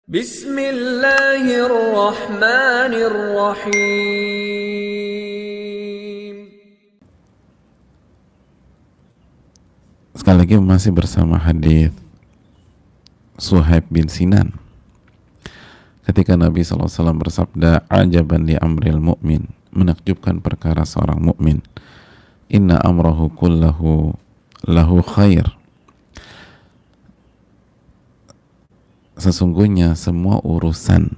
Bismillahirrahmanirrahim. Sekali lagi masih bersama hadis Suhaib bin Sinan ketika Nabi SAW bersabda, ajaban li amril mu'min, menakjubkan perkara seorang mukmin, inna amrahu kullahu lahu khair, sesungguhnya semua urusan,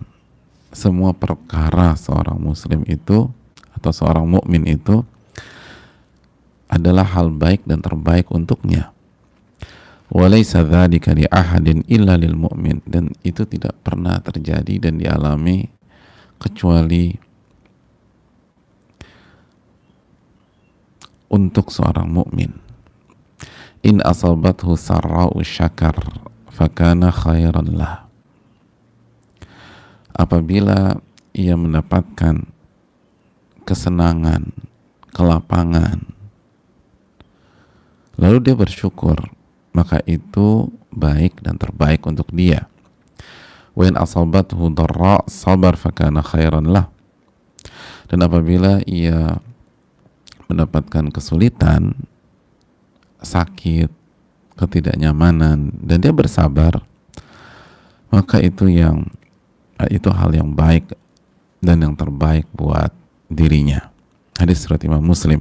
semua perkara seorang muslim itu atau seorang mukmin itu adalah hal baik dan terbaik untuknya. Walaysa dzalika li ahadin illa lil mu'min, dan itu tidak pernah terjadi dan dialami kecuali untuk seorang mukmin. In asabathu sarra'u syakar fakana khairan lah. Apabila ia mendapatkan kesenangan, kelapangan, lalu dia bersyukur, maka itu baik dan terbaik untuk dia. Wa in asabathu dharra sabar fakana khairan lah. Dan apabila ia mendapatkan kesulitan, sakit, ketidaknyamanan, dan dia bersabar, maka itu hal yang baik dan yang terbaik buat dirinya. Hadis riwayat Imam Muslim.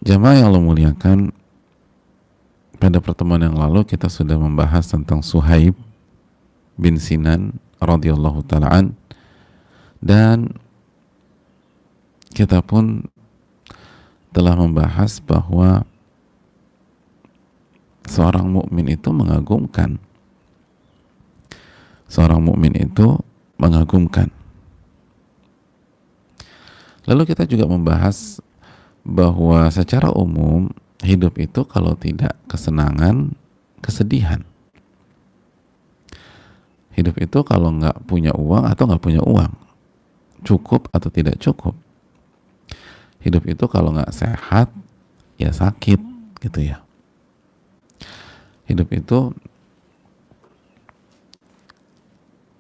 Jamaah yang Allah muliakan, pada pertemuan yang lalu kita sudah membahas tentang Suhaib bin Sinan radhiyallahu ta'ala, dan kita pun telah membahas bahwa seorang mukmin itu mengagumkan. Seorang mukmin itu mengagumkan. Lalu kita juga membahas bahwa secara umum hidup itu kalau tidak kesenangan, kesedihan. Hidup itu kalau nggak punya uang atau nggak punya uang, cukup atau tidak cukup. Hidup itu kalau nggak sehat, ya sakit, gitu ya. Hidup itu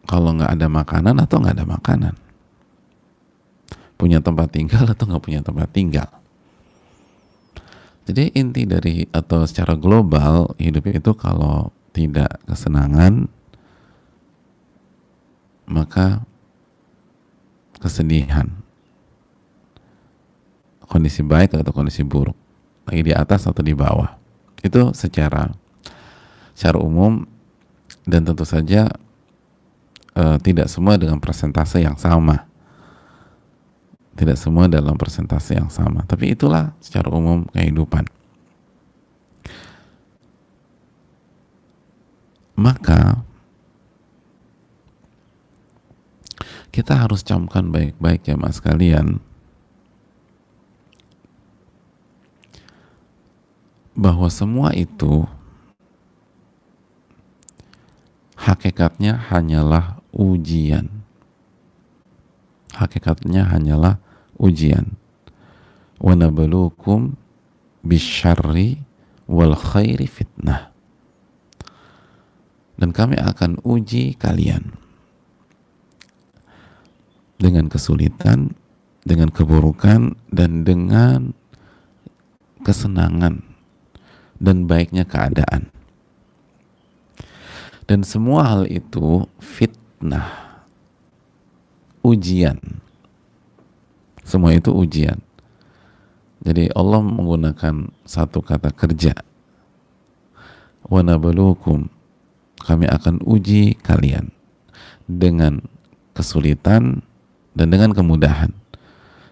kalau nggak ada makanan atau nggak ada makanan, punya tempat tinggal atau nggak punya tempat tinggal. Jadi inti dari, atau secara global, hidup itu kalau tidak kesenangan, maka kesedihan. Kondisi baik atau kondisi buruk, lagi di atas atau di bawah. Itu secara umum, dan tentu saja tidak semua dengan persentase yang sama. Tidak semua dalam persentase yang sama, tapi itulah secara umum kehidupan. Maka kita harus camkan baik-baik jamaah sekalian, bahwa semua itu hakikatnya hanyalah ujian. Hakikatnya hanyalah ujian. Wa nabluukum bisyarri wal khairi fitnah. Dan kami akan uji kalian dengan kesulitan, dengan keburukan, dan dengan kesenangan dan baiknya keadaan. Dan semua hal itu fitnah, ujian. Semua itu ujian. Jadi Allah menggunakan satu kata kerja. Wa nabluukum, kami akan uji kalian dengan kesulitan dan dengan kemudahan,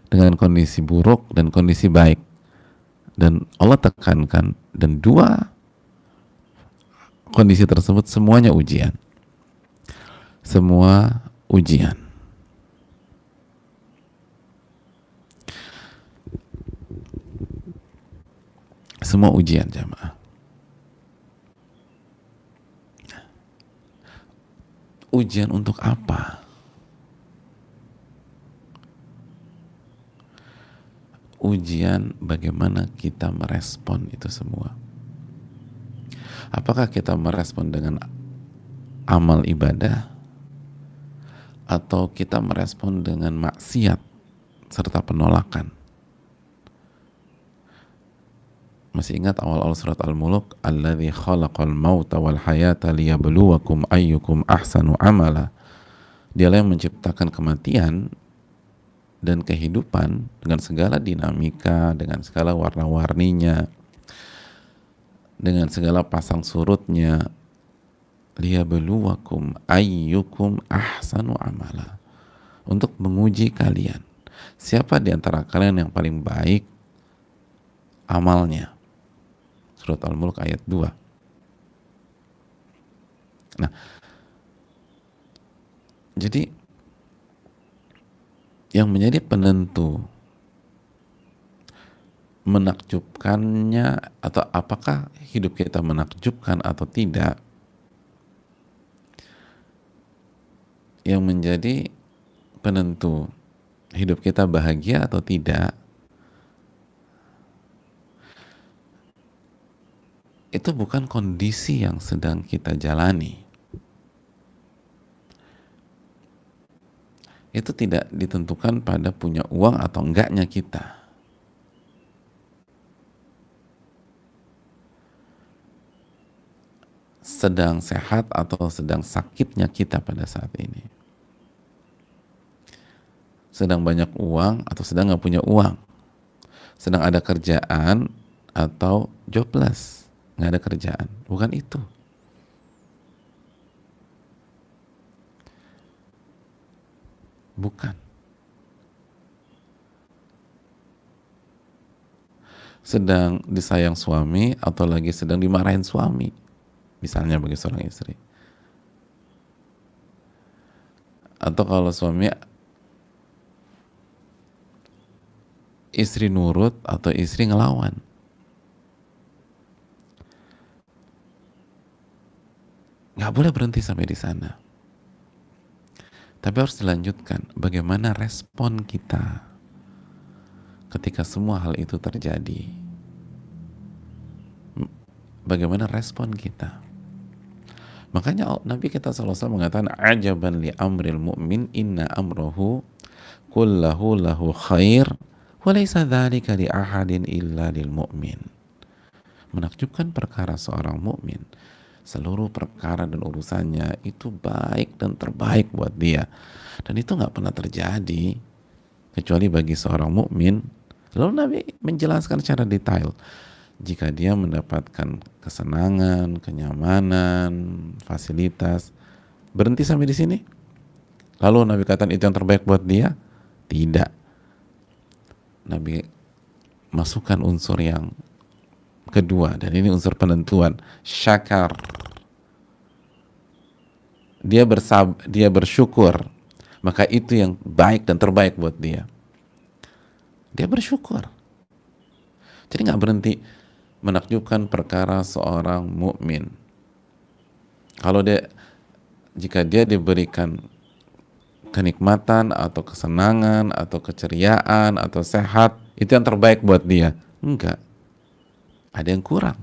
dengan kondisi buruk dan kondisi baik. Dan Allah tekankan, dan dua kondisi tersebut semuanya ujian. Semua ujian. Semua ujian jamaah. Ujian untuk apa? Ujian bagaimana kita merespon itu semua. Apakah kita merespon dengan amal ibadah, atau kita merespon dengan maksiat serta penolakan. Masih ingat awal-awal surat Al-Mulk, alladzi khalaqal mauta wal hayata liyabluwakum ayyukum ahsanu amala. Dialah yang menciptakan kematian dan kehidupan dengan segala dinamika, dengan segala warna-warninya, dengan segala pasang surutnya. Liyabluwakum ayyukum ahsanu amala, untuk menguji kalian siapa di antara kalian yang paling baik amalnya. Surat Al-Mulk ayat 2. Nah, jadi yang menjadi penentu menakjubkannya atau apakah hidup kita menakjubkan atau tidak, yang menjadi penentu hidup kita bahagia atau tidak, itu bukan kondisi yang sedang kita jalani. Itu tidak ditentukan pada punya uang atau enggaknya kita. Sedang sehat atau sedang sakitnya kita pada saat ini. Sedang banyak uang atau sedang nggak punya uang. Sedang ada kerjaan atau jobless, nggak ada kerjaan. Bukan itu. Bukan. Sedang disayang suami atau lagi sedang dimarahin suami, misalnya bagi seorang istri. Atau kalau suami, istri nurut atau istri ngelawan. Nggak boleh berhenti sampai di sana. Tapi harus dilanjutkan. Bagaimana respon kita ketika semua hal itu terjadi? Bagaimana respon kita? Makanya Nabi kita SAW mengatakan, ajaban li amril mu'min inna amrohu kullahu lahu khair wa laysa dzalika li ahadin illa lil mu'min. Menakjubkan perkara seorang mukmin, seluruh perkara dan urusannya itu baik dan terbaik buat dia, dan itu nggak pernah terjadi kecuali bagi seorang mukmin. Lalu Nabi menjelaskan secara detail, jika dia mendapatkan kesenangan, kenyamanan, fasilitas, berhenti sampai di sini? Lalu Nabi katakan itu yang terbaik buat dia? Tidak. Nabi masukkan unsur yang kedua, dan ini unsur penentuan, syakar. Dia bersyukur, maka itu yang baik dan terbaik buat dia. Dia bersyukur. Jadi nggak berhenti menakjubkan perkara seorang mukmin. Jika dia diberikan kenikmatan atau kesenangan atau keceriaan atau sehat, itu yang terbaik buat dia? Enggak. Ada yang kurang.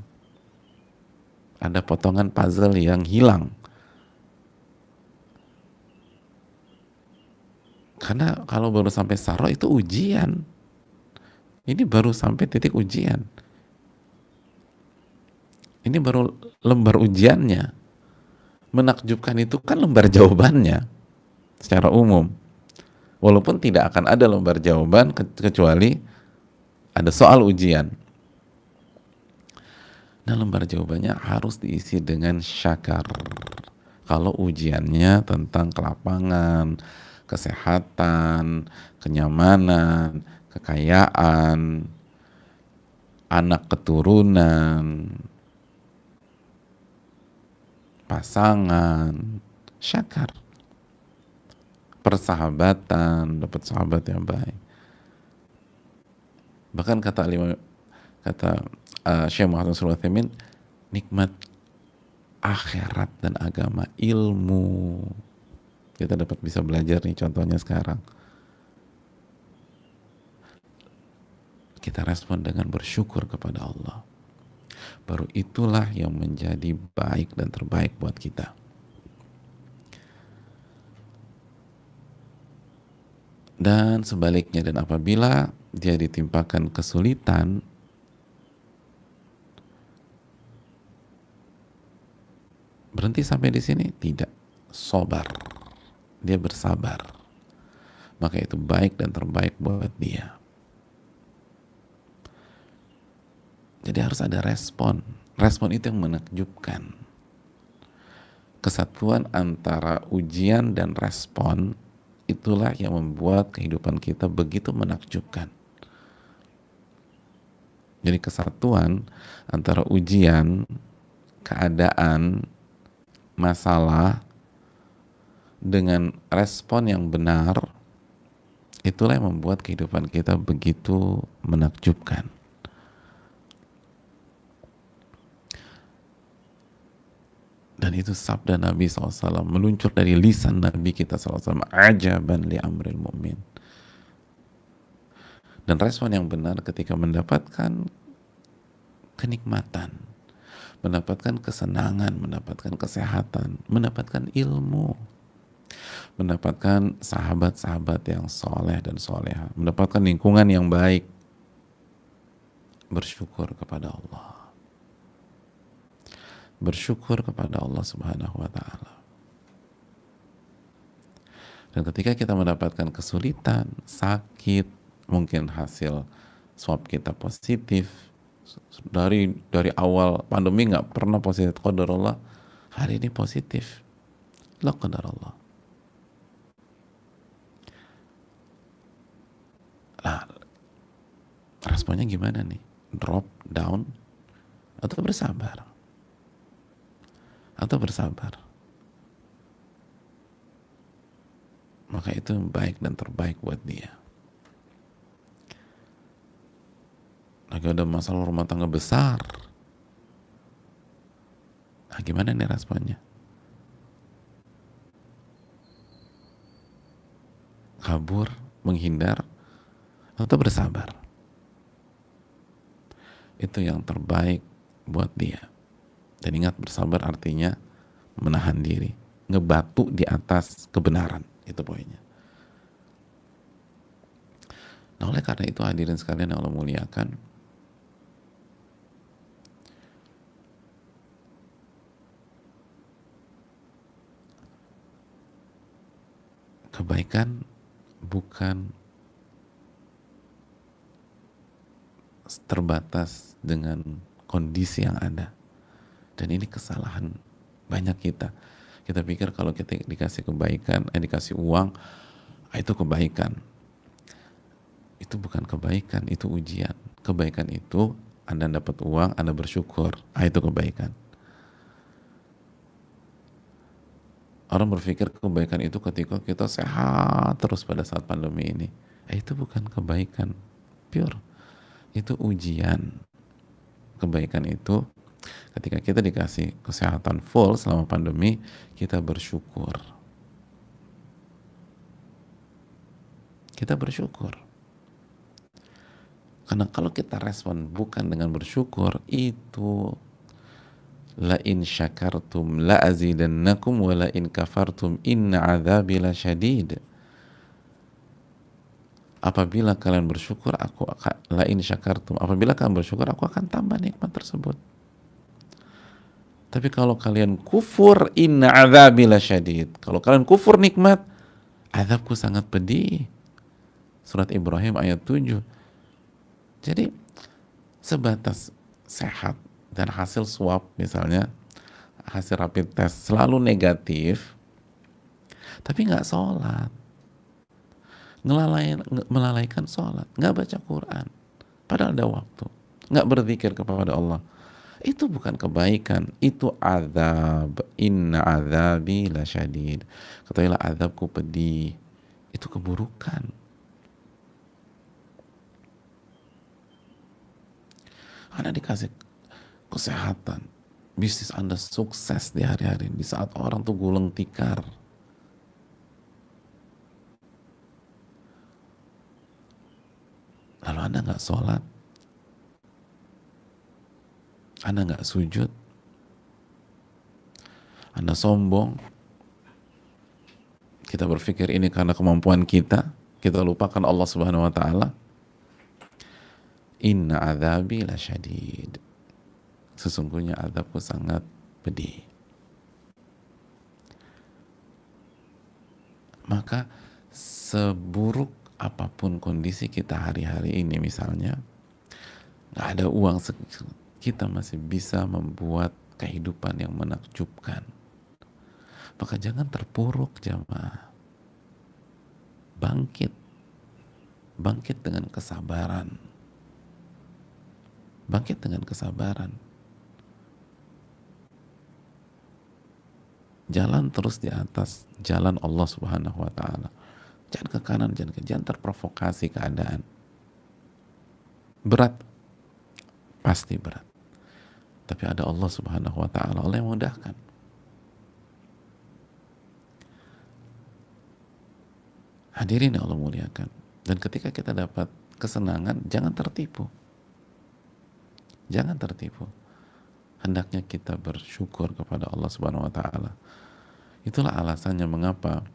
Ada potongan puzzle yang hilang. Karena kalau baru sampai saro itu ujian. Ini baru sampai titik ujian. Ini baru lembar ujiannya. Menakjubkan itu kan lembar jawabannya secara umum. Walaupun tidak akan ada lembar jawaban kecuali ada soal ujian. Nah, lembar jawabannya harus diisi dengan syakar. Kalau ujiannya tentang kelapangan, kesehatan, kenyamanan, kekayaan, anak keturunan, pasangan, syakar. Persahabatan, dapat sahabat yang baik. Bahkan kata Syekh Muhammad Sulaiman, nikmat akhirat dan agama, ilmu. Kita dapat bisa belajar nih, contohnya sekarang. Kita respon dengan bersyukur kepada Allah. Baru itulah yang menjadi baik dan terbaik buat kita. Dan sebaliknya, dan apabila dia ditimpakan kesulitan, berhenti sampai di sini? Tidak. Sabar. Dia bersabar. Maka itu baik dan terbaik buat dia. Jadi harus ada respon. Respon itu yang menakjubkan. Kesatuan antara ujian dan respon itulah yang membuat kehidupan kita begitu menakjubkan. Jadi kesatuan antara ujian, keadaan, masalah dengan respon yang benar, itulah yang membuat kehidupan kita begitu menakjubkan. Dan itu sabda Nabi SAW, meluncur dari lisan Nabi kita SAW, ajaban li amril mu'min. Dan respon yang benar ketika mendapatkan kenikmatan, mendapatkan kesenangan, mendapatkan kesehatan, mendapatkan ilmu, mendapatkan sahabat-sahabat yang soleh dan soleha, mendapatkan lingkungan yang baik, bersyukur kepada Allah. Bersyukur kepada Allah Subhanahu wa Ta'ala. Dan ketika kita mendapatkan kesulitan, sakit, mungkin hasil swab kita positif, dari awal pandemi nggak pernah positif, qadarullah, hari ini positif, la qadarullah. Nah, responnya gimana nih? Drop down atau bersabar? Atau bersabar? Maka itu baik dan terbaik buat dia. Lagi ada masalah rumah tangga besar, nah gimana nih responnya? Kabur, menghindar, atau bersabar? Itu yang terbaik buat dia. Dan ingat, bersabar artinya menahan diri, ngebatu di atas kebenaran, itu poinnya. Nah, oleh karena itu hadirin sekalian yang Allah muliakan, kebaikan bukan terbatas dengan kondisi yang ada. Dan ini kesalahan banyak kita. Kita pikir kalau kita dikasih kebaikan, dikasih uang, itu kebaikan. Itu bukan kebaikan, itu ujian. Kebaikan itu Anda dapat uang, Anda bersyukur, itu kebaikan. Orang berpikir kebaikan itu ketika kita sehat terus pada saat pandemi ini. Itu bukan kebaikan pure. Itu ujian. Kebaikan itu ketika kita dikasih kesehatan full selama pandemi, kita bersyukur. Kita bersyukur. Karena kalau kita respon bukan dengan bersyukur, itu la in syakartum la azidannakum wa la in kafartum inna adzabi lasyadid. Apabila kalian bersyukur, aku akan, la in syakartum, apabila kalian bersyukur, aku akan tambah nikmat tersebut. Tapi kalau kalian kufur, inna adzabi lasyadid. Kalau kalian kufur nikmat, azabku sangat pedih. Surat Ibrahim ayat 7. Jadi sebatas sehat dan hasil swab misalnya, hasil rapid test selalu negatif, tapi nggak sholat, melalaikan sholat, nggak baca Quran, padahal ada waktu, nggak berzikir kepada Allah, itu bukan kebaikan, itu azab. Inna azabi lasyadid. Ketahuilah azabku pedih. Itu keburukan. Anda dikasih kesehatan, bisnis Anda sukses di hari-hari di saat orang tuh gulung tikar. Lalu Anda nggak sholat, Anda nggak sujud, Anda sombong. Kita berpikir ini karena kemampuan kita kita lupakan Allah Subhanahu wa taala, inna adzabi lasyadid. Sesungguhnya azabku sangat pedih. Maka seburuk apapun kondisi kita hari-hari ini, misalnya nggak ada uang, kita masih bisa membuat kehidupan yang menakjubkan. Maka jangan terpuruk jamaah. Bangkit dengan kesabaran. Bangkit dengan kesabaran. Jalan terus di atas jalan Allah Subhanahu wa taala. Jangan ke kanan, jangan terprovokasi keadaan. Berat, pasti berat. Tapi ada Allah Subhanahu wa taala, Allah yang memudahkan. Hadirin yang Allah muliakan. Dan ketika kita dapat kesenangan, jangan tertipu. Jangan tertipu. Hendaknya kita bersyukur kepada Allah Subhanahu wa taala. Itulah alasannya mengapa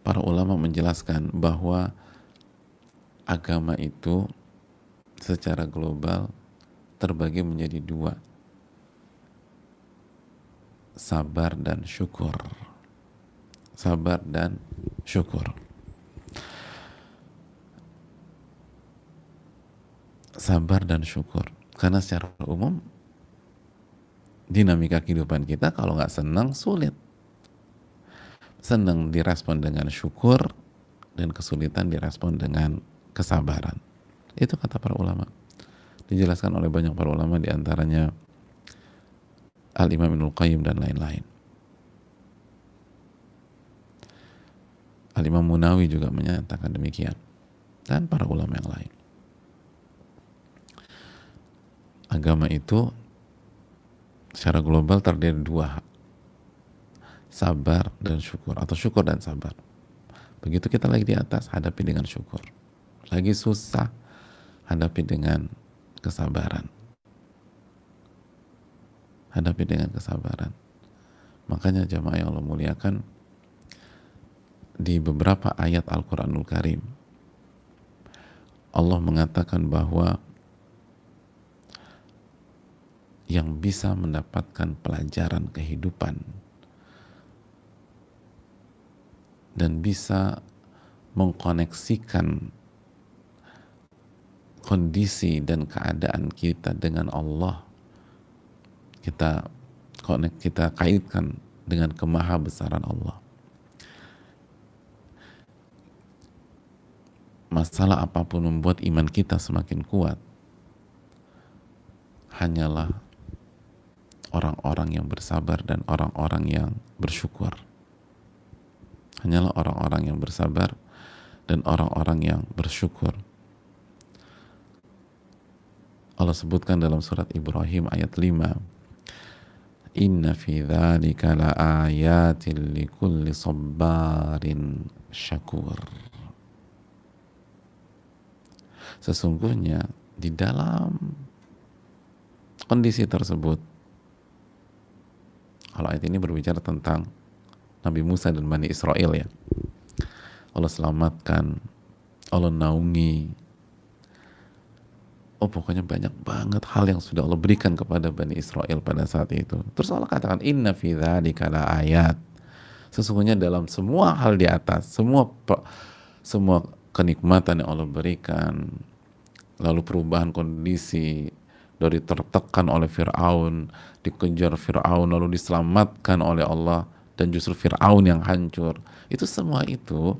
para ulama menjelaskan bahwa agama itu secara global terbagi menjadi dua, sabar dan syukur. Sabar dan syukur. Sabar dan syukur. Karena secara umum dinamika kehidupan kita, kalau nggak senang sulit. Senang direspon dengan syukur, dan kesulitan direspon dengan kesabaran. Itu kata para ulama. Dijelaskan oleh banyak para ulama, diantaranya Al-Imam Ibnul Qayyim dan lain-lain. Al-Imam Munawi juga menyatakan demikian, dan para ulama yang lain. Agama itu secara global terdiri dari dua, sabar dan syukur, atau syukur dan sabar. Begitu kita lagi di atas, hadapi dengan syukur. Lagi susah, hadapi dengan kesabaran. Hadapi dengan kesabaran. Makanya jamaah yang Allah muliakan, di beberapa ayat Al-Quranul Karim, Allah mengatakan bahwa yang bisa mendapatkan pelajaran kehidupan dan bisa mengkoneksikan kondisi dan keadaan kita dengan Allah, kita kaitkan dengan kemahabesaran Allah. Masalah apapun membuat iman kita semakin kuat, hanyalah orang-orang yang bersabar dan orang-orang yang bersyukur. Hanyalah orang-orang yang bersabar dan orang-orang yang bersyukur. Allah sebutkan dalam surat Ibrahim ayat 5, inna fi dzalika laayatin likulli sabbarin syakur. Sesungguhnya di dalam kondisi tersebut, kalau ayat ini berbicara tentang Nabi Musa dan Bani Israel, ya, Allah selamatkan, Allah naungi. Oh, pokoknya banyak banget hal yang sudah Allah berikan kepada Bani Israel pada saat itu. Terus Allah katakan, inna fi dzalika laayat. Sesungguhnya dalam semua hal di atas, semua kenikmatan yang Allah berikan, lalu perubahan kondisi dari tertekan oleh Fir'aun, dikejar Fir'aun, lalu diselamatkan oleh Allah, dan justru Fir'aun yang hancur. Itu semua itu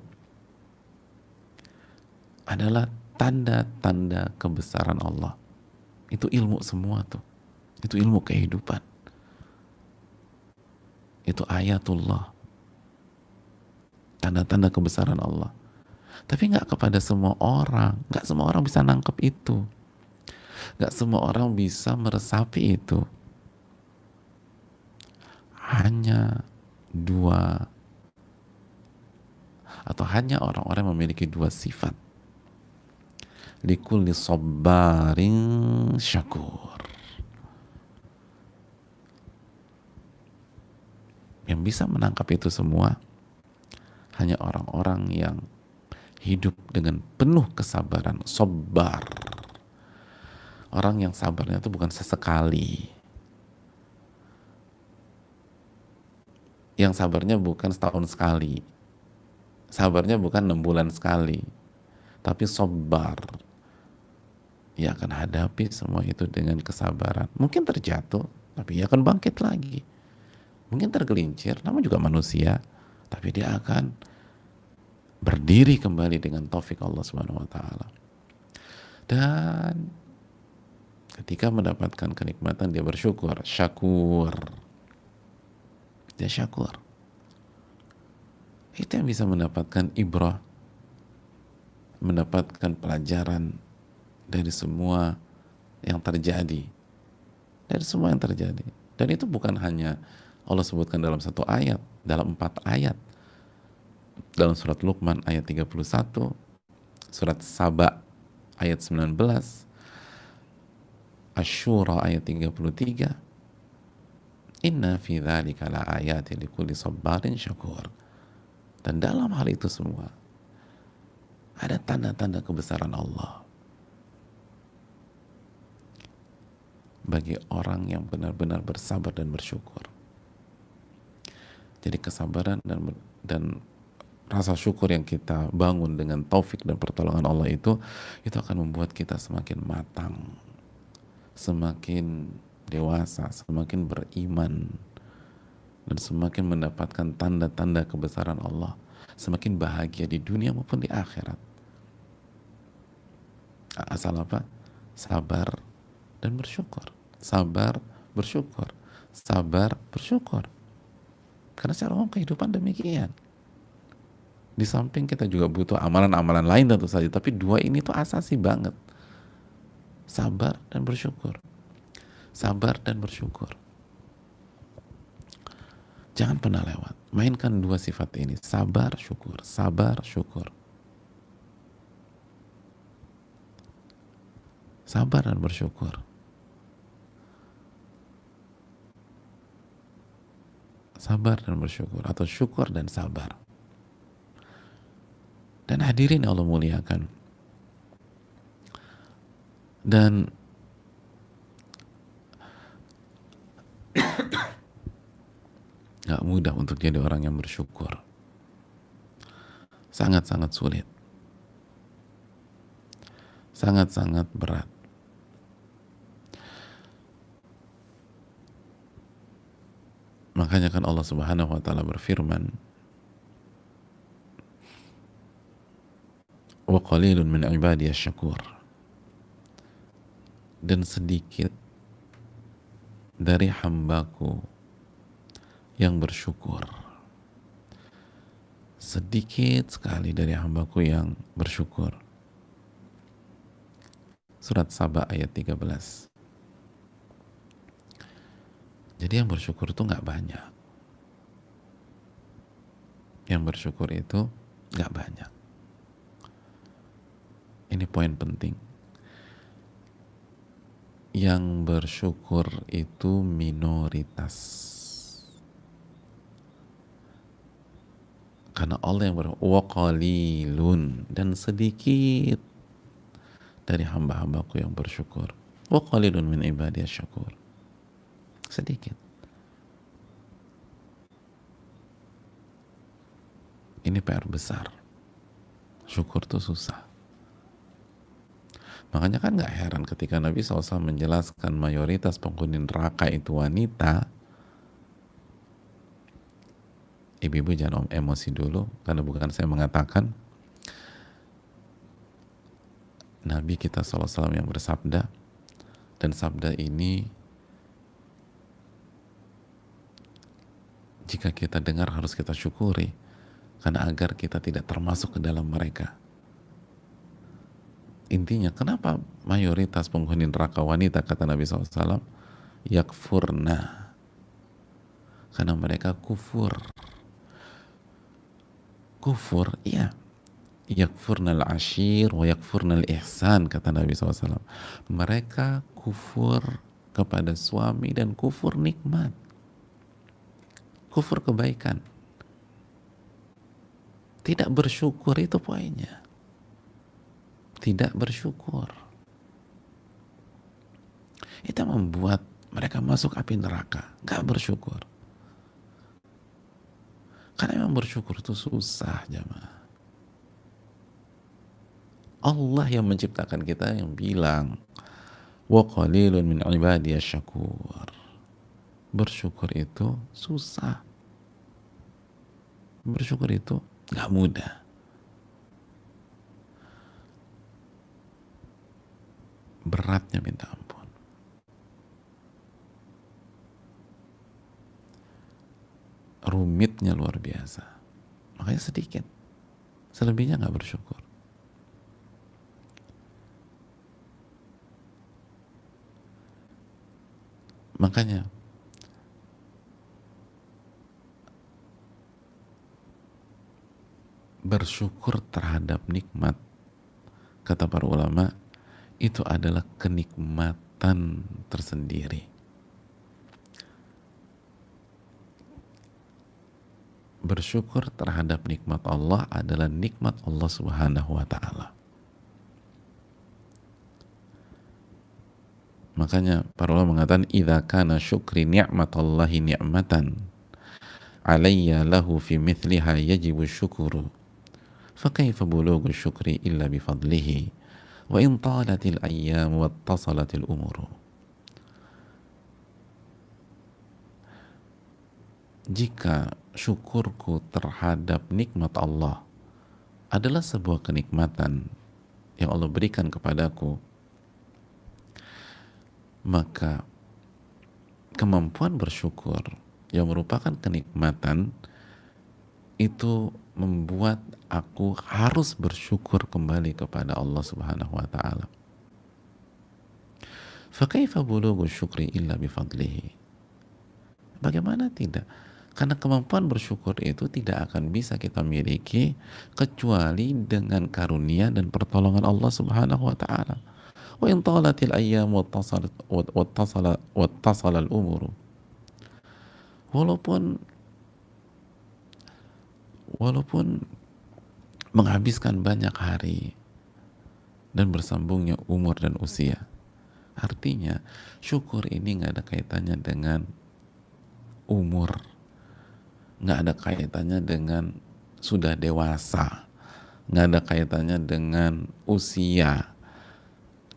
adalah tanda-tanda kebesaran Allah. Itu ilmu semua tuh. Itu ilmu kehidupan. Itu ayatullah. Tanda-tanda kebesaran Allah. Tapi nggak kepada semua orang. Nggak semua orang bisa nangkep itu. Nggak semua orang bisa meresapi itu. Hanya dua, atau hanya orang-orang yang memiliki dua sifat. Likulli sabbarin syakur. Yang bisa menangkap itu semua hanya orang-orang yang hidup dengan penuh kesabaran, sabar. Orang yang sabarnya itu bukan sesekali, yang sabarnya bukan setahun sekali, sabarnya bukan 6 bulan sekali, tapi sabar. Ia akan hadapi semua itu dengan kesabaran. Mungkin terjatuh, tapi ia akan bangkit lagi. Mungkin tergelincir, namun juga manusia, tapi dia akan berdiri kembali dengan taufik Allah Subhanahu wa taala. Dan ketika mendapatkan kenikmatan dia bersyukur, syakur. Dia syakur. Itu yang bisa mendapatkan ibrah, mendapatkan pelajaran dari semua yang terjadi, dari semua yang terjadi. Dan itu bukan hanya Allah sebutkan dalam satu ayat, dalam 4 ayat. Dalam surat Luqman ayat 31, surat Saba ayat 19, Asy-Syura ayat 33, inna fi dzalika la ayatin likulli sabarin syakur. Dan dalam hal itu semua ada tanda-tanda kebesaran Allah bagi orang yang benar-benar bersabar dan bersyukur. Jadi kesabaran dan rasa syukur yang kita bangun dengan taufik dan pertolongan Allah itu akan membuat kita semakin matang, semakin dewasa, semakin beriman, dan semakin mendapatkan tanda-tanda kebesaran Allah, semakin bahagia di dunia maupun di akhirat. Asal apa? Sabar dan bersyukur. Sabar, bersyukur. Sabar, bersyukur. Karena secara umum kehidupan demikian. Di samping kita juga butuh amalan-amalan lain tentu saja, tapi 2 ini tuh asasi banget. Sabar dan bersyukur. Sabar dan bersyukur. Jangan pernah lewat. Mainkan 2 sifat ini. Sabar, syukur. Sabar, syukur. Sabar dan bersyukur. Sabar dan bersyukur, atau syukur dan sabar. Dan hadirin Allah muliakan, dan gak mudah untuk jadi orang yang bersyukur. Sangat-sangat sulit, sangat-sangat berat. Makanya kan Allah Subhanahu wa taala berfirman, wa qalilun min ibadiyasy syakur. Dan sedikit dari hambaku yang bersyukur. Sedikit sekali dari hambaku yang bersyukur. Surat Saba ayat 13. Jadi yang bersyukur itu gak banyak. Yang bersyukur itu gak banyak. Ini poin penting. Yang bersyukur itu minoritas. Karena Allah yang wa qalilun, dan sedikit dari hamba-hambaku yang bersyukur. Wa qalilun min ibadiyasy syakur. Sedikit. Ini PR besar. Syukur itu susah. Makanya kan gak heran ketika Nabi SAW menjelaskan mayoritas penghuni neraka itu wanita. Ibu-ibu jangan emosi dulu, karena bukan saya mengatakan. Nabi kita SAW yang bersabda, dan sabda ini jika kita dengar harus kita syukuri, karena agar kita tidak termasuk ke dalam mereka. Intinya, kenapa mayoritas penghuni neraka wanita, kata Nabi SAW? Yakfurna. Karena mereka kufur. Kufur, iya. Yakfurnal ashir wa yakfurnal ihsan, kata Nabi SAW. Mereka kufur kepada suami dan kufur nikmat. Kufur kebaikan. Tidak bersyukur, itu poinnya. tidak bersyukur. Itu membuat mereka masuk api neraka, gak bersyukur. Karena memang bersyukur itu susah, jamaah. Allah yang menciptakan kita yang bilang, wa qalilun min ibadiyas syakur. Bersyukur itu susah. Bersyukur itu gak mudah. Beratnya minta ampun. Rumitnya luar biasa. Makanya sedikit. Selebihnya gak bersyukur. Makanya bersyukur terhadap nikmat, kata para ulama, itu adalah kenikmatan tersendiri. Bersyukur terhadap nikmat Allah adalah nikmat Allah Subhanahu wa ta'ala. Makanya para ulama mengatakan, idza kana syukri ni'matallahi ni'matan alayya lahu fi mithliha yajibu syukuru fa kaifa bulughu syukri illa bi fadlihi wa in talatil ayyam wattasalatil umuru. Jika syukurku terhadap nikmat Allah adalah sebuah kenikmatan yang Allah berikan kepadaku, maka kemampuan bersyukur yang merupakan kenikmatan itu membuat aku harus bersyukur kembali kepada Allah Subhanahu wa ta'ala. Fa kaifa bulughu syukri illa bifadlihi. Bagaimana tidak? Karena kemampuan bersyukur itu tidak akan bisa kita miliki kecuali dengan karunia dan pertolongan Allah Subhanahu wa ta'ala. Wa in talatil ayyam wattasala al-umuru. Walaupun menghabiskan banyak hari dan bersambungnya umur dan usia. Artinya syukur ini nggak ada kaitannya dengan umur, nggak ada kaitannya dengan sudah dewasa, nggak ada kaitannya dengan usia.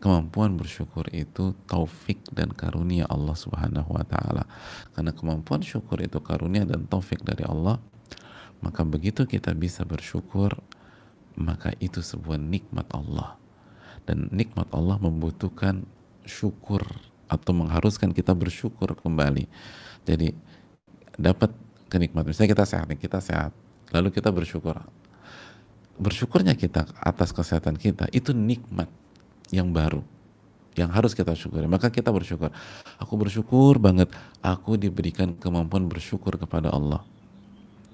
Kemampuan bersyukur itu taufik dan karunia Allah Subhanahu wa ta'ala. Karena kemampuan syukur itu karunia dan taufik dari Allah, maka begitu kita bisa bersyukur, maka itu sebuah nikmat Allah. Dan nikmat Allah membutuhkan syukur atau mengharuskan kita bersyukur kembali. Jadi dapat kenikmatan. Misalnya kita sehat, lalu kita bersyukur. Bersyukurnya kita atas kesehatan kita, itu nikmat yang baru yang harus kita syukuri. Maka kita bersyukur. Aku bersyukur banget aku diberikan kemampuan bersyukur kepada Allah.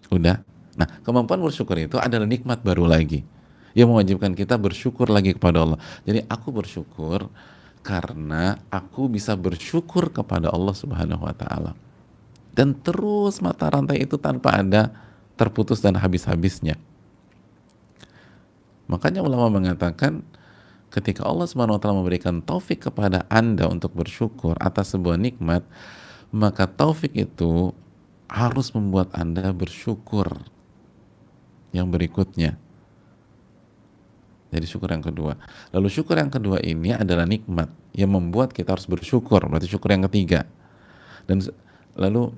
Udah. Nah, kemampuan bersyukur itu adalah nikmat baru lagi yang mewajibkan kita bersyukur lagi kepada Allah. Jadi aku bersyukur karena aku bisa bersyukur kepada Allah Subhanahu wa ta'ala. Dan terus mata rantai itu tanpa ada terputus dan habis-habisnya. Makanya ulama mengatakan, ketika Allah Subhanahu wa ta'ala memberikan taufik kepada Anda untuk bersyukur atas sebuah nikmat, maka taufik itu harus membuat Anda bersyukur yang berikutnya. Jadi syukur yang kedua. Lalu syukur yang kedua ini adalah nikmat yang membuat kita harus bersyukur. Berarti syukur yang ketiga. Dan lalu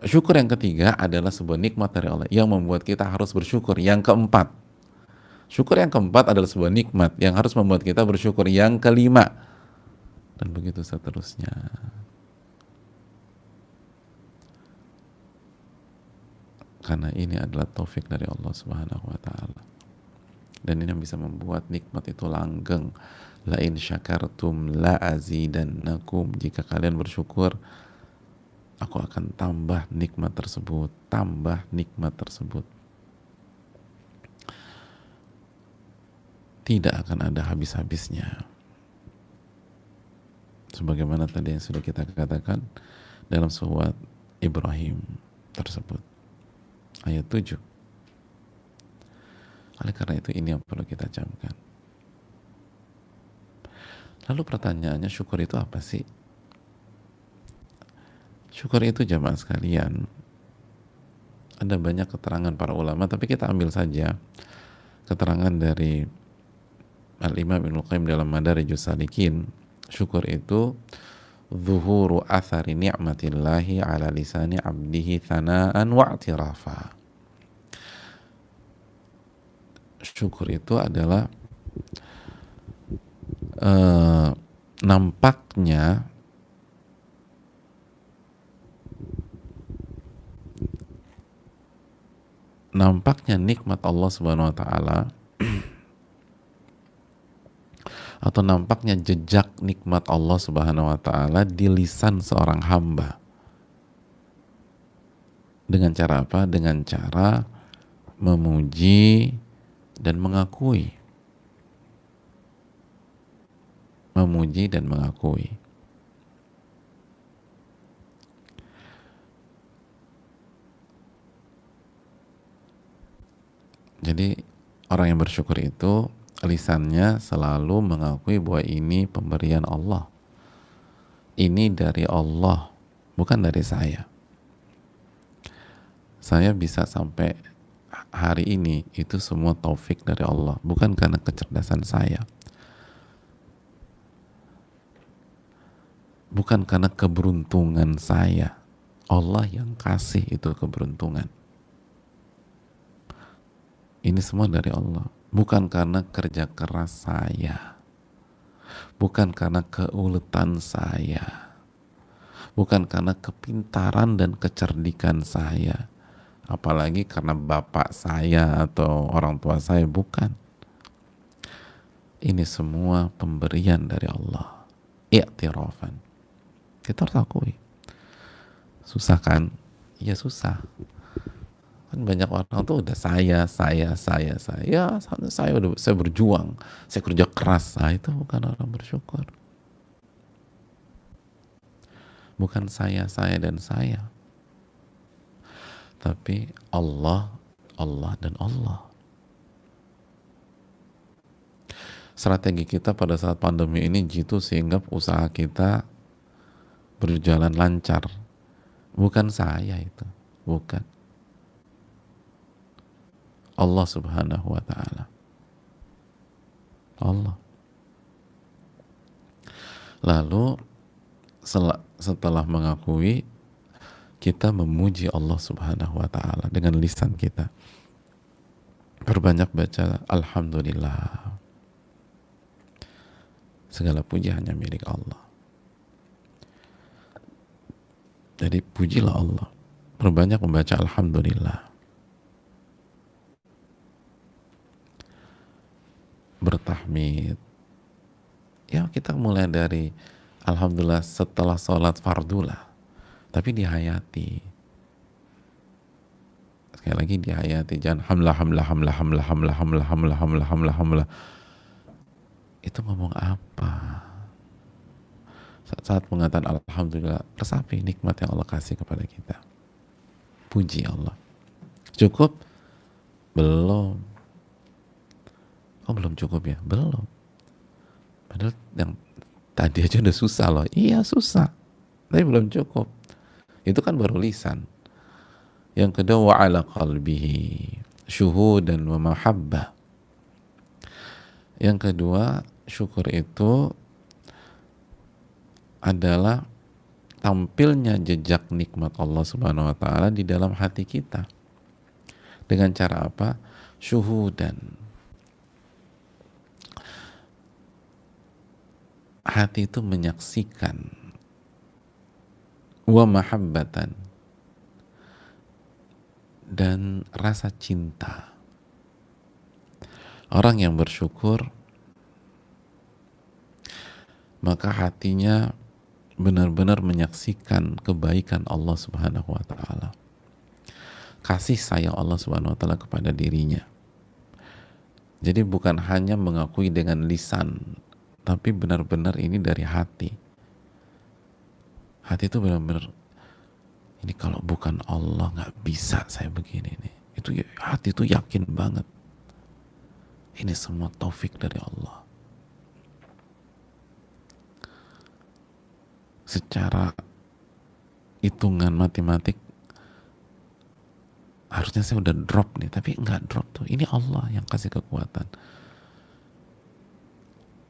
syukur yang ketiga adalah sebuah nikmat dari Allah yang membuat kita harus bersyukur. Yang keempat, syukur yang keempat adalah sebuah nikmat yang harus membuat kita bersyukur. Yang kelima, dan begitu seterusnya. Karena ini adalah taufik dari Allah Subhanahu wa ta'ala. Dan ini yang bisa membuat nikmat itu langgeng. La in syakartum la azidannakum. Jika kalian bersyukur, aku akan tambah nikmat tersebut, tambah nikmat tersebut. Tidak akan ada habis-habisnya. Sebagaimana tadi yang sudah kita katakan dalam surat Ibrahim tersebut, ayat 7. Oleh karena itu ini yang perlu kita camkan. Lalu pertanyaannya, syukur itu apa sih? Syukur itu jamaah sekalian, ada banyak keterangan para ulama, tapi kita ambil saja keterangan dari Al-Imam Ibnu Qayyim dalam Madarijus Salikin. Syukur itu zuhuru athari ni'matillahi ala lisani abdihi thana'an wa'tirafa. Syukur itu adalah nampaknya nikmat Allah Subhanahu wa taala atau nampaknya jejak nikmat Allah Subhanahu wa taala di lisan seorang hamba. Dengan cara apa? Dengan cara memuji dan mengakui. Memuji dan mengakui. Jadi orang yang bersyukur itu lisannya selalu mengakui bahwa ini pemberian Allah. Ini dari Allah, bukan dari saya. Saya bisa sampai hari ini itu semua taufik dari Allah, bukan karena kecerdasan saya. Bukan karena keberuntungan saya. Allah yang kasih itu keberuntungan. Ini semua dari Allah. Bukan karena kerja keras saya. Bukan karena keuletan saya. Bukan karena kepintaran dan kecerdikan saya. Apalagi karena bapak saya atau orang tua saya. Bukan. Ini semua pemberian dari Allah. I'tirafan. Kita harus akui. Susah kan? Ya susah. Kan banyak orang tuh udah saya berjuang, saya kerja keras. Nah, itu bukan orang bersyukur. Bukan saya dan saya, tapi Allah dan Allah. Strategi kita pada saat pandemi ini jitu sehingga usaha kita berjalan lancar. Bukan saya itu, bukan. Allah Subhanahu wa ta'ala. Allah. Lalu setelah mengakui, kita memuji Allah Subhanahu wa ta'ala dengan lisan kita. Perbanyak baca Alhamdulillah. Segala puji hanya milik Allah. Jadi pujilah Allah. Perbanyak membaca Alhamdulillah. Bertahmid. Ya kita mulai dari Alhamdulillah setelah sholat fardu lah. Tapi dihayati. Sekali lagi dihayati. Jangan hamlah. Itu ngomong apa? Saat mengatakan Alhamdulillah, resapi nikmat yang Allah kasih kepada kita. Puji Allah. Cukup? Belum. Oh belum cukup ya? Belum. Padahal yang tadi aja udah susah loh. Iya susah. Tapi belum cukup. Itu kan baru lisan. Yang kedua, wa ala qalbihi syuhudan wa mahabbah. Yang kedua, syukur itu adalah tampilnya jejak nikmat Allah Subhanahu wa ta'ala di dalam hati kita. Dengan cara apa? Syuhudan. Hati itu menyaksikan, wa mahabbatan, dan rasa cinta. Orang yang bersyukur, maka hatinya benar-benar menyaksikan kebaikan Allah Subhanahu wa ta'ala, kasih sayang Allah Subhanahu wa ta'ala kepada dirinya. Jadi bukan hanya mengakui dengan lisan, tapi benar-benar ini dari hati. Hati itu benar-benar, ini kalau bukan Allah nggak bisa saya begini nih. Itu hati itu yakin banget. Ini semua taufik dari Allah. secara hitungan matematik harusnya saya udah drop nih, tapi nggak drop tuh. Ini Allah yang kasih kekuatan.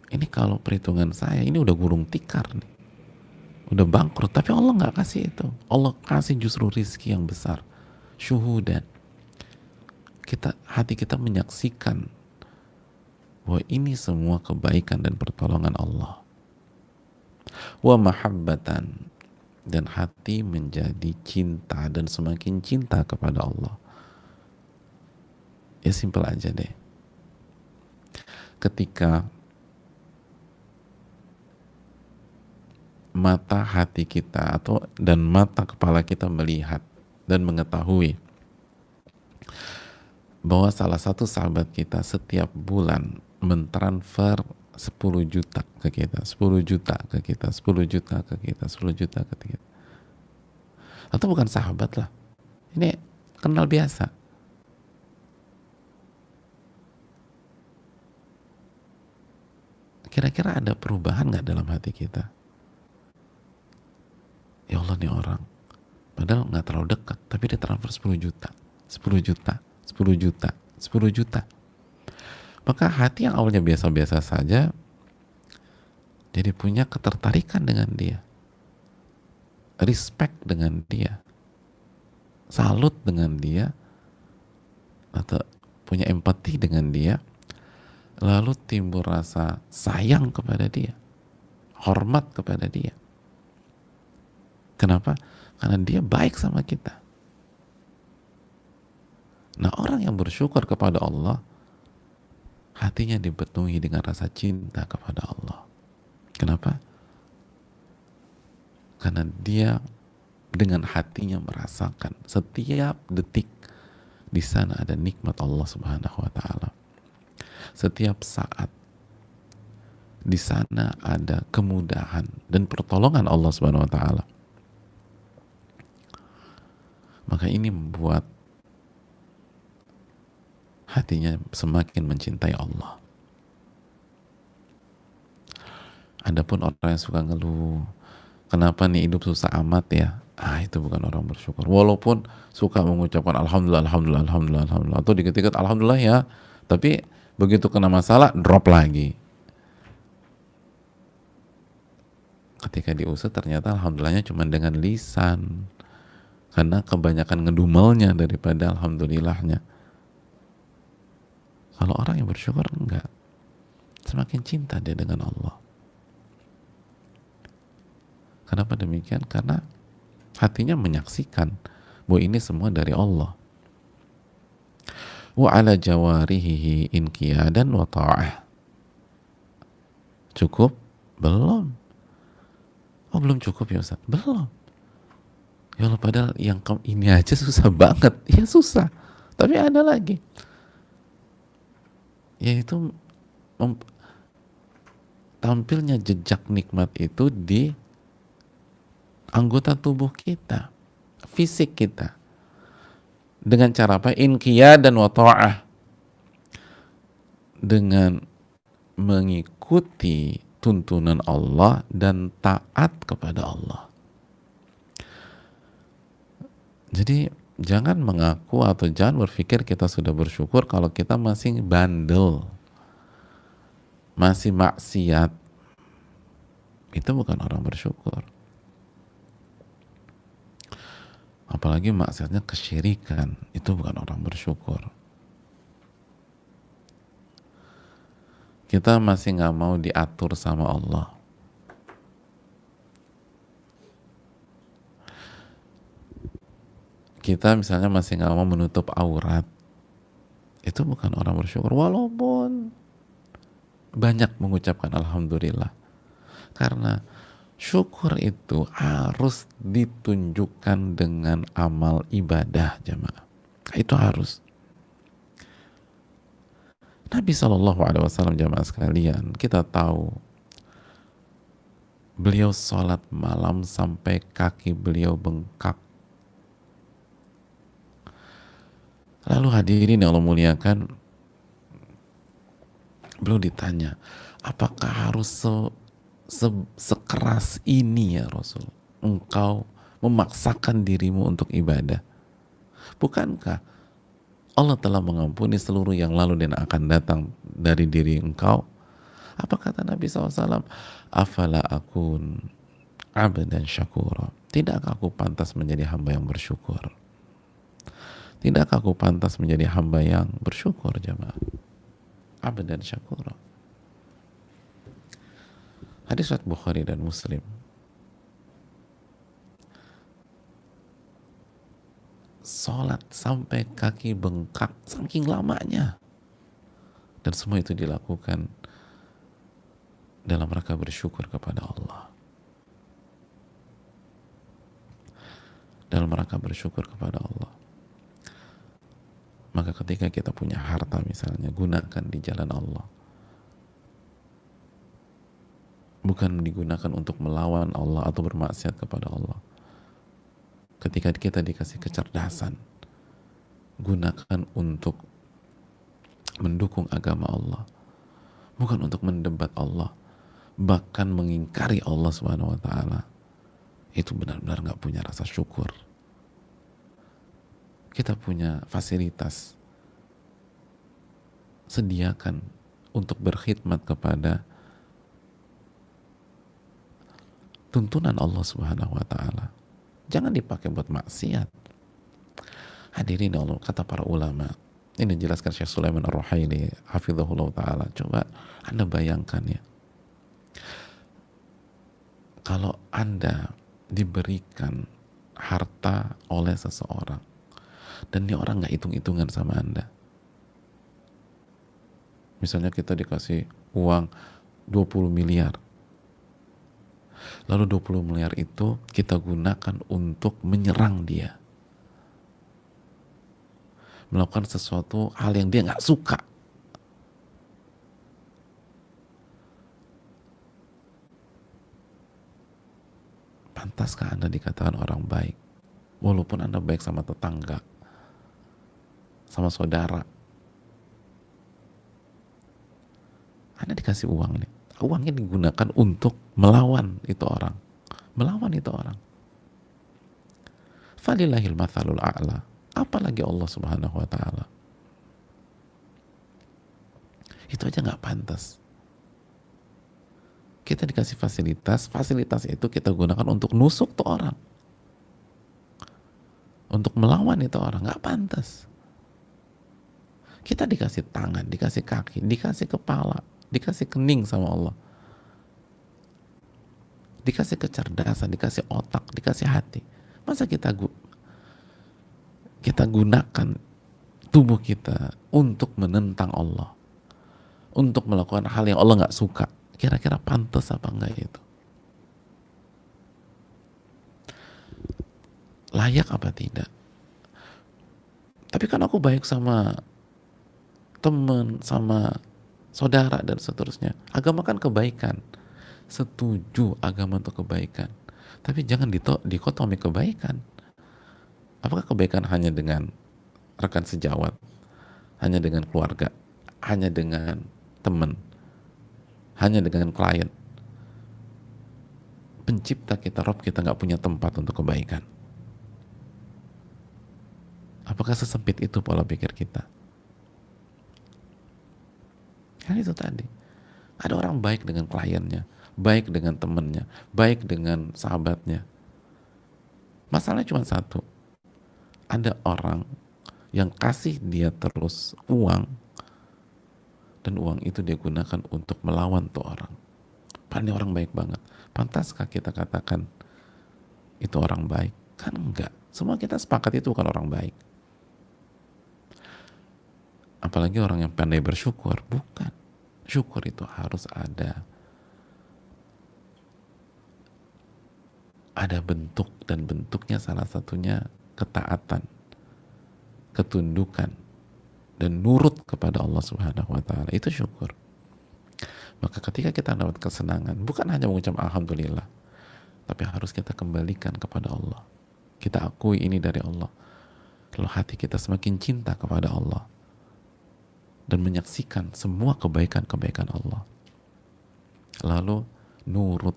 Ini kalau perhitungan saya ini udah gulung tikar nih, udah bangkrut, tapi Allah nggak kasih itu. Allah kasih justru rizki yang besar. Syuhudan, hati kita menyaksikan bahwa ini semua kebaikan dan pertolongan Allah. Wa mahabbatan, dan hati menjadi cinta dan semakin cinta kepada Allah. Ya simpel aja deh. Ketika mata hati kita dan mata kepala kita melihat dan mengetahui bahwa salah satu sahabat kita setiap bulan mentransfer 10 juta ke kita, 10 juta ke kita, 10 juta ke kita, 10 juta ke kita. Atau bukan sahabat lah, ini kenal biasa. Kira-kira ada perubahan nggak dalam hati kita? Ya Allah, nih orang padahal nggak terlalu dekat, tapi dia transfer 10 juta, 10 juta, 10 juta, 10 juta. Maka hati yang awalnya biasa-biasa saja jadi punya ketertarikan dengan dia, respect dengan dia, salut dengan dia, atau punya empati dengan dia, lalu timbul rasa sayang kepada dia, hormat kepada dia. Kenapa? Karena dia baik sama kita. Nah, orang yang bersyukur kepada Allah, hatinya dipenuhi dengan rasa cinta kepada Allah. Kenapa? Karena dia dengan hatinya merasakan setiap detik di sana ada nikmat Allah Subhanahu wa taala. Setiap saat di sana ada kemudahan dan pertolongan Allah Subhanahu wa taala. Maka ini membuat hatinya semakin mencintai Allah. Adapun orang yang suka ngeluh, kenapa nih hidup susah amat ya? Itu bukan orang bersyukur. Walaupun suka mengucapkan alhamdulillah, alhamdulillah, alhamdulillah, alhamdulillah, atau dikit-dikit alhamdulillah ya, tapi begitu kena masalah drop lagi. Ketika diusut ternyata alhamdulillahnya cuma dengan lisan, karena kebanyakan ngedumelnya daripada alhamdulillahnya. Kalau orang yang bersyukur enggak, semakin cinta dia dengan Allah. Kenapa demikian? Karena hatinya menyaksikan bahwa ini semua dari Allah. Wa ala jawarihi inqiyadan wa ta'ah. Cukup? Belum. Oh, belum cukup ya Ustaz? Belum. Ya Allah, padahal yang ini aja susah banget. Ya susah. Tapi ada lagi. Yaitu tampilnya jejak nikmat itu di anggota tubuh kita, fisik kita. Dengan cara apa? Inqiyad dan wa ta'ah. Dengan mengikuti tuntunan Allah dan taat kepada Allah. Jadi jangan mengaku atau jangan berpikir kita sudah bersyukur kalau kita masih bandel, masih maksiat. Itu bukan orang bersyukur. Apalagi maksiatnya kesyirikan, itu bukan orang bersyukur. Kita masih nggak mau diatur sama Allah. Kita misalnya masih nggak mau menutup aurat, itu bukan orang bersyukur. Walaupun banyak mengucapkan alhamdulillah, karena syukur itu harus ditunjukkan dengan amal ibadah, jamaah. Itu harus. Nabi SAW, jamaah sekalian, kita tahu beliau sholat malam sampai kaki beliau bengkak. Lalu hadirin yang Allah muliakan, beliau ditanya, apakah harus sekeras ini ya Rasul, engkau memaksakan dirimu untuk ibadah? Bukankah Allah telah mengampuni seluruh yang lalu dan akan datang dari diri engkau? Apa kata Nabi SAW? Afala akun abdan syakura. Tidakkah aku pantas menjadi hamba yang bersyukur? Tidakkah aku pantas menjadi hamba yang bersyukur, jamaah? Abdan syakura. Hadis riwayat Bukhari dan Muslim. Sholat sampai kaki bengkak saking lamanya, dan semua itu dilakukan dalam rangka bersyukur kepada Allah, dalam rangka bersyukur kepada Allah. Maka ketika kita punya harta misalnya, gunakan di jalan Allah, bukan digunakan untuk melawan Allah atau bermaksiat kepada Allah. Ketika kita dikasih kecerdasan, gunakan untuk mendukung agama Allah, bukan untuk mendebat Allah, bahkan mengingkari Allah Subhanahu wa Ta'ala. Itu benar-benar nggak punya rasa syukur. Kita punya fasilitas, sediakan untuk berkhidmat kepada tuntunan Allah Subhanahu wa Ta'ala. Jangan dipakai buat maksiat. Hadirin Allah, kata para ulama, ini dijelaskan Syekh Sulaiman Ar-Ruhaili hafizahullah ta'ala. Coba Anda bayangkan ya, kalau Anda diberikan harta oleh seseorang dan dia orang nggak hitung-hitungan sama Anda. Misalnya kita dikasih uang 20 miliar, lalu 20 miliar itu kita gunakan untuk menyerang dia, melakukan sesuatu hal yang dia nggak suka. Pantaskah Anda dikatakan orang baik? Walaupun Anda baik sama tetangga, sama saudara. Anda dikasih uang nih, uangnya digunakan untuk melawan itu orang, melawan itu orang. Falillahil mathalul a'la, apalagi Allah Subhanahu wa Ta'ala. Itu aja nggak pantas. Kita dikasih fasilitas, fasilitas itu kita gunakan untuk nusuk tuh orang, untuk melawan itu orang, nggak pantas. Kita dikasih tangan, dikasih kaki, dikasih kepala, dikasih kening sama Allah, dikasih kecerdasan, dikasih otak, dikasih hati. Masa kita gunakan tubuh kita untuk menentang Allah, untuk melakukan hal yang Allah nggak suka? Kira-kira pantas apa enggak itu? Layak apa tidak? Tapi kan aku baik sama teman, sama saudara dan seterusnya. Agama kan kebaikan. Setuju agama untuk kebaikan. Tapi jangan dikotomi kebaikan. Apakah kebaikan hanya dengan rekan sejawat, hanya dengan keluarga, hanya dengan teman, hanya dengan klien? Pencipta kita, Rob kita nggak punya tempat untuk kebaikan. Apakah sesempit itu pola pikir kita? Kan itu tadi. Ada orang baik dengan kliennya, baik dengan temannya, baik dengan sahabatnya. Masalahnya cuma satu. Ada orang yang kasih dia terus uang, dan uang itu dia gunakan untuk melawan tuh orang. Padahal orang baik banget. Pantaskah kita katakan itu orang baik? Kan enggak. Semua kita sepakat itu bukan orang baik. Apalagi orang yang pandai bersyukur. Bukan. Syukur itu harus ada bentuk, dan bentuknya salah satunya ketaatan, ketundukan, dan nurut kepada Allah Subhanahu wa Ta'ala. Itu syukur. Maka ketika kita dapat kesenangan, bukan hanya mengucap alhamdulillah, tapi harus kita kembalikan kepada Allah. Kita akui ini dari Allah. Lalu hati kita semakin cinta kepada Allah dan menyaksikan semua kebaikan-kebaikan Allah. Lalu nurut,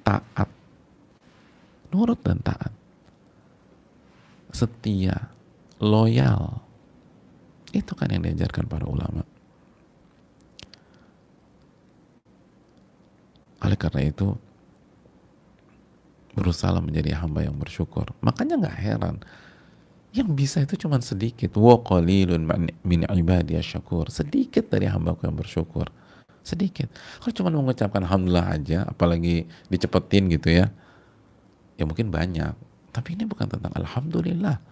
taat, nurut dan taat, setia, loyal. Itu kan yang diajarkan para ulama. Oleh karena itu, berusaha menjadi hamba yang bersyukur. Makanya nggak heran, yang bisa itu cuma sedikit. Wa qalilun min ibadiyasy syakur. Sedikit dari hambaku yang bersyukur. Sedikit. Kalau cuma mengucapkan alhamdulillah aja, apalagi dicepetin gitu ya, ya mungkin banyak. Tapi ini bukan tentang alhamdulillah.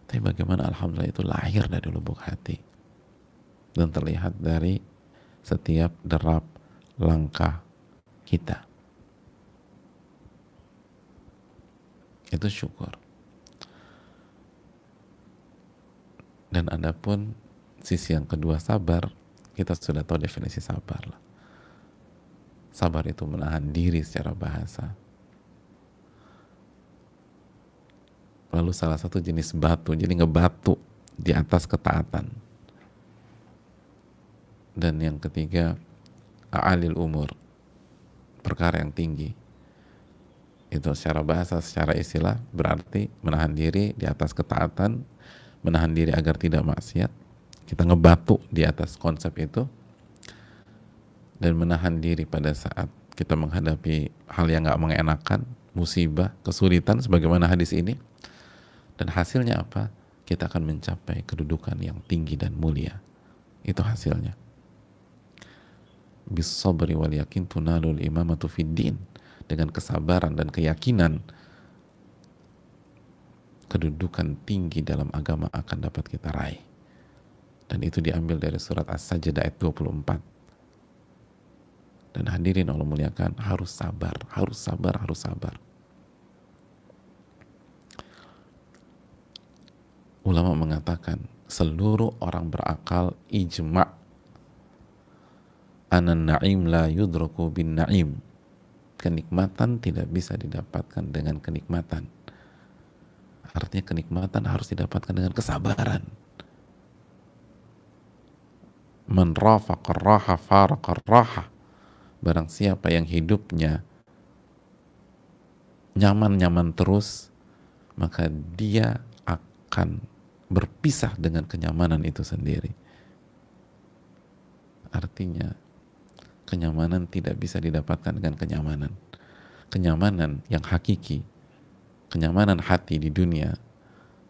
Tapi bagaimana alhamdulillah itu lahir dari lubuk hati. Dan terlihat dari setiap derap langkah kita. Itu syukur. Dan adapun sisi yang kedua, sabar, kita sudah tahu definisi sabar lah. Sabar itu menahan diri secara bahasa. Lalu salah satu jenis batu, jadi ngebatu di atas ketaatan. Dan yang ketiga, a'alil umur, perkara yang tinggi. Itu secara bahasa, secara istilah berarti menahan diri di atas ketaatan, menahan diri agar tidak maksiat. Kita ngebatu di atas konsep itu, dan menahan diri pada saat kita menghadapi hal yang gak mengenakan, musibah, kesulitan sebagaimana hadis ini. Dan hasilnya apa? Kita akan mencapai kedudukan yang tinggi dan mulia. Itu hasilnya. Bis sabri wal yakin tunalul imamatu fid din. Dengan kesabaran dan keyakinan, kedudukan tinggi dalam agama akan dapat kita raih. Dan itu diambil dari surat As-Sajdah ayat 24. Dan hadirin Allah muliakan, harus sabar, harus sabar, harus sabar. Ulama mengatakan seluruh orang berakal ijma' anan na'im la yudraku bin na'im. Kenikmatan tidak bisa didapatkan dengan kenikmatan. Artinya kenikmatan harus didapatkan dengan kesabaran. Man rafaqar raha faraqar raha. Barang siapa yang hidupnya nyaman-nyaman terus, maka dia akan berpisah dengan kenyamanan itu sendiri. Artinya kenyamanan tidak bisa didapatkan dengan kenyamanan. Kenyamanan yang hakiki, kenyamanan hati di dunia,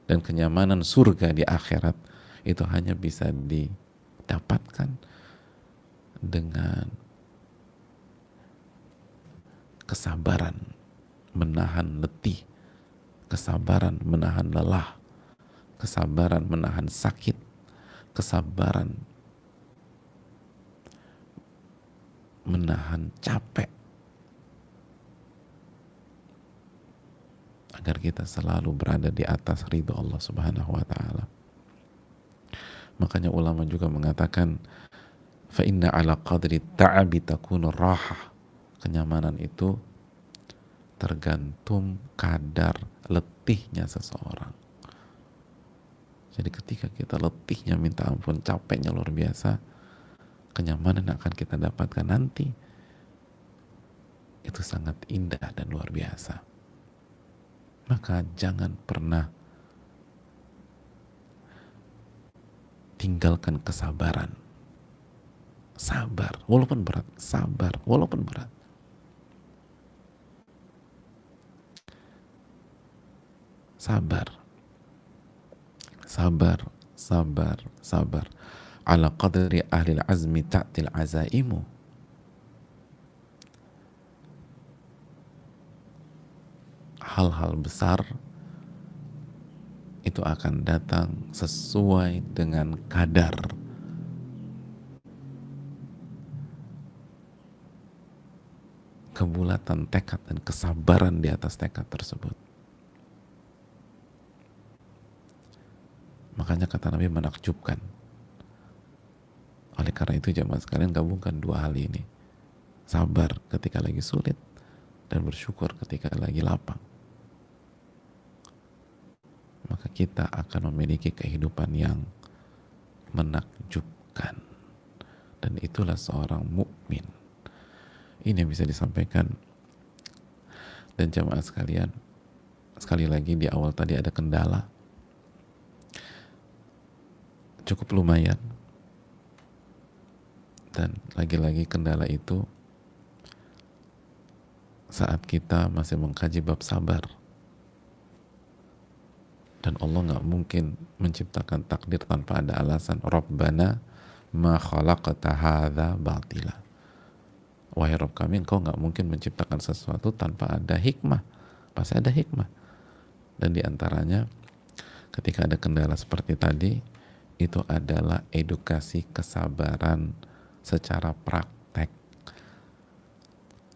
dan kenyamanan surga di akhirat, itu hanya bisa didapatkan dengan kesabaran menahan letih, kesabaran menahan lelah, kesabaran menahan sakit, kesabaran menahan capek, agar kita selalu berada di atas ridho Allah Subhanahu wa ta'ala. Makanya ulama juga mengatakan, fa inna ala qadri ta'abi takunu raha. Kenyamanan itu tergantung kadar letihnya seseorang. Jadi ketika kita letihnya minta ampun, capeknya luar biasa, kenyamanan yang akan kita dapatkan nanti itu sangat indah dan luar biasa. Maka jangan pernah tinggalkan kesabaran. Sabar walaupun berat, sabar walaupun berat. Sabar, sabar, sabar, sabar. Ala qadri ahlil azmi ta'til azaimu. Hal-hal besar itu akan datang sesuai dengan kadar kebulatan tekad dan kesabaran di atas tekad tersebut. Makanya kata Nabi menakjubkan. Oleh karena itu jamaah sekalian, gabungkan dua hal ini. Sabar ketika lagi sulit dan bersyukur ketika lagi lapang. Maka kita akan memiliki kehidupan yang menakjubkan. Dan itulah seorang mukmin. Ini yang bisa disampaikan. Dan jamaah sekalian, sekali lagi di awal tadi ada kendala, cukup lumayan. Dan lagi-lagi kendala itu saat kita masih mengkaji bab sabar. Dan Allah nggak mungkin menciptakan takdir tanpa ada alasan. Rabbana ma khalaqta hadza batila. Wahai Rabb kami, engkau nggak mungkin menciptakan sesuatu tanpa ada hikmah. Pasti ada hikmah. Dan diantaranya ketika ada kendala seperti tadi, itu adalah edukasi kesabaran secara praktek.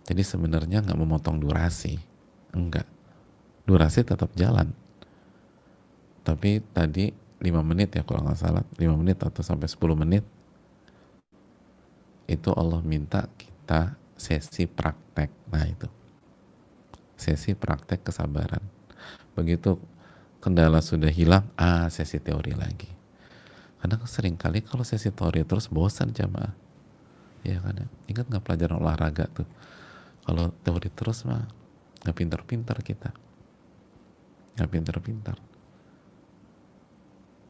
Jadi sebenarnya nggak memotong durasi, enggak. Durasi tetap jalan. Tapi tadi 5 menit ya kalau nggak salah, 5 menit atau sampai 10 menit, itu Allah minta kita sesi praktek. Nah itu, sesi praktek kesabaran. Begitu kendala sudah hilang, sesi teori lagi. Karena seringkali kalau sesi teori terus bosan jamaah. Ya kan ya? Ingat nggak pelajaran olahraga tuh? Kalau teori terus mah nggak pintar-pintar kita. Nggak pintar-pintar.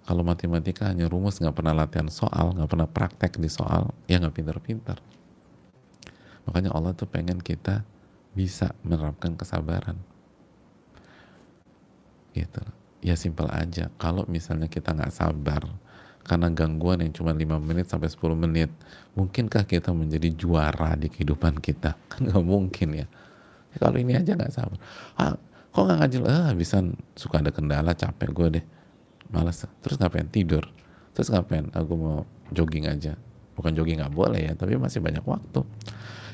Kalau matematika hanya rumus, nggak pernah latihan soal, nggak pernah praktek di soal, ya nggak pintar-pintar. Makanya Allah tuh pengen kita bisa menerapkan kesabaran. Gitu. Ya simpel aja. Kalau misalnya kita nggak sabar karena gangguan yang cuma 5 menit sampai 10 menit, mungkinkah kita menjadi juara di kehidupan kita? Kan nggak mungkin ya. Kalau ini aja nggak sabar. Kok nggak ngaji? Bisa suka ada kendala, capek gue deh. Malas. Terus ngapain? Tidur. Terus ngapain? Aku mau jogging aja. Bukan jogging nggak boleh ya, tapi masih banyak waktu.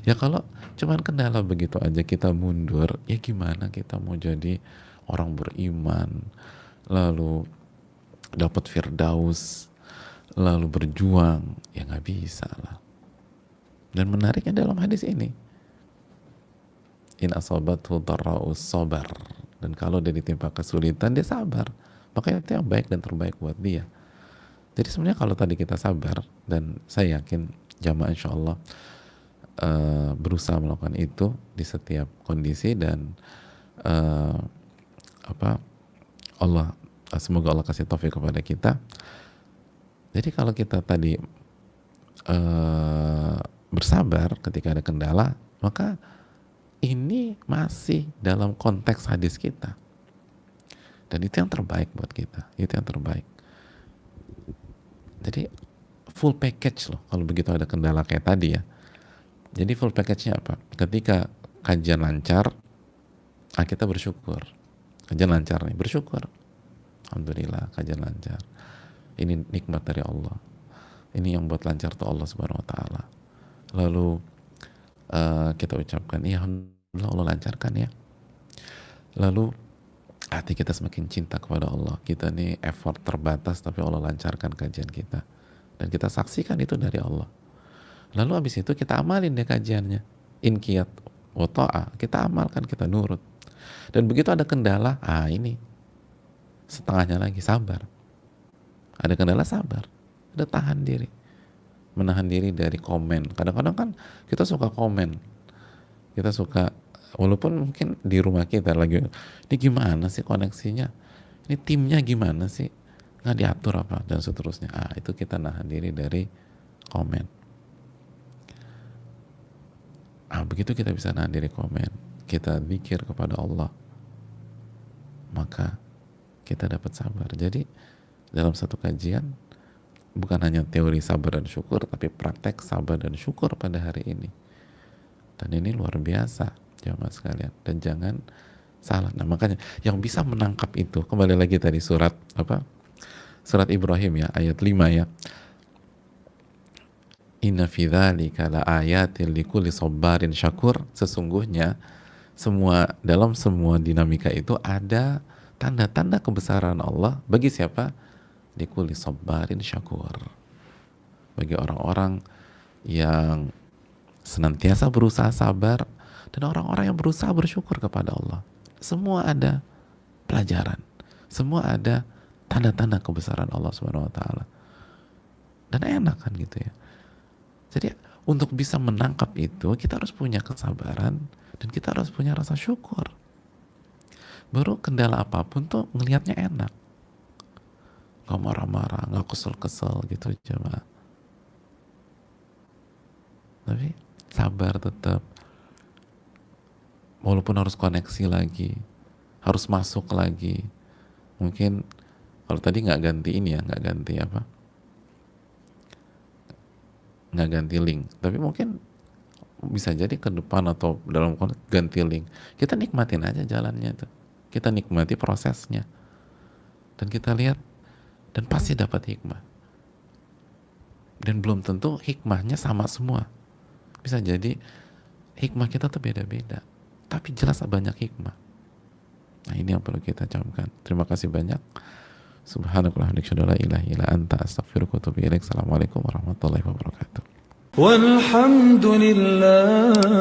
Ya kalau cuman kendala begitu aja kita mundur, ya gimana kita mau jadi orang beriman, lalu dapat firdaus, lalu berjuang? Ya nggak bisa lah. Dan menariknya dalam hadis ini, in asabathu dharra'us sabar. Dan kalau dia ditimpa kesulitan, dia sabar. Makanya itu yang baik dan terbaik buat dia. Jadi sebenarnya kalau tadi kita sabar, dan saya yakin jamaah insya Allah berusaha melakukan itu di setiap kondisi, dan Allah, semoga Allah kasih taufik kepada kita. Jadi kalau kita tadi bersabar ketika ada kendala, maka ini masih dalam konteks hadis kita. Dan itu yang terbaik buat kita. Itu yang terbaik. Jadi full package loh kalau begitu ada kendala kayak tadi ya. Jadi full package-nya apa? Ketika kajian lancar, kita bersyukur. Kajian lancar nih, bersyukur. Alhamdulillah kajian lancar. Ini nikmat dari Allah. Ini yang buat lancar tuh Allah Subhanahu wa taala. Lalu kita ucapkan, ya alhamdulillah Allah lancarkan ya. Lalu hati kita semakin cinta kepada Allah. Kita nih effort terbatas tapi Allah lancarkan kajian kita. Dan kita saksikan itu dari Allah. Lalu habis itu kita amalin deh kajiannya. Inqiyat wa ta'ah. Kita amalkan, kita nurut. Dan begitu ada kendala, ini setengahnya lagi, sabar. Ada kendala, sabar. Ada tahan diri. Menahan diri dari komen. Kadang-kadang kan kita suka komen. Kita suka, walaupun mungkin di rumah kita lagi, ini gimana sih koneksinya, ini timnya gimana sih, nggak diatur apa, dan seterusnya. Itu kita nahan diri dari komen. Begitu kita bisa nahan diri komen, kita zikir kepada Allah, maka kita dapat sabar. Jadi dalam satu kajian bukan hanya teori sabar dan syukur, tapi praktek sabar dan syukur pada hari ini. Dan ini luar biasa jamaah sekalian, dan jangan salah. Nah makanya yang bisa menangkap itu, kembali lagi tadi surat surat Ibrahim ya, ayat 5 ya, inna fi dzalika la ayatil likulli sabarin syakur. Sesungguhnya dalam semua dinamika itu ada tanda-tanda kebesaran Allah bagi siapa? Likulli sabarin syakur, bagi orang-orang yang senantiasa berusaha sabar, dan orang-orang yang berusaha bersyukur kepada Allah. Semua ada pelajaran, semua ada tanda-tanda kebesaran Allah Subhanahu wa taala. Dan enak kan gitu ya. Jadi Untuk bisa menangkap itu, kita harus punya kesabaran dan kita harus punya rasa syukur. Baru kendala apapun tuh ngelihatnya enak. Gak marah-marah, gak kesel-kesel gitu coba. Tapi sabar tetap. Walaupun harus koneksi lagi, harus masuk lagi. Mungkin kalau tadi nggak ganti ini ya, nggak ganti apa? Nggak ganti link. Tapi mungkin bisa jadi ke depan atau dalam konteks ganti link. Kita nikmatin aja jalannya tuh. Kita nikmati prosesnya. Dan kita lihat dan pasti dapat hikmah. Dan belum tentu hikmahnya sama semua. Bisa jadi hikmah kita tuh beda-beda. Tapi jelas banyak hikmah. Nah, ini yang perlu kita camkan. Terima kasih banyak. Subhanakallahumma wa bihamdika la ilaha illa anta astaghfiruka wa atubu ilaik. Assalamualaikum warahmatullahi wabarakatuh. والحمد لله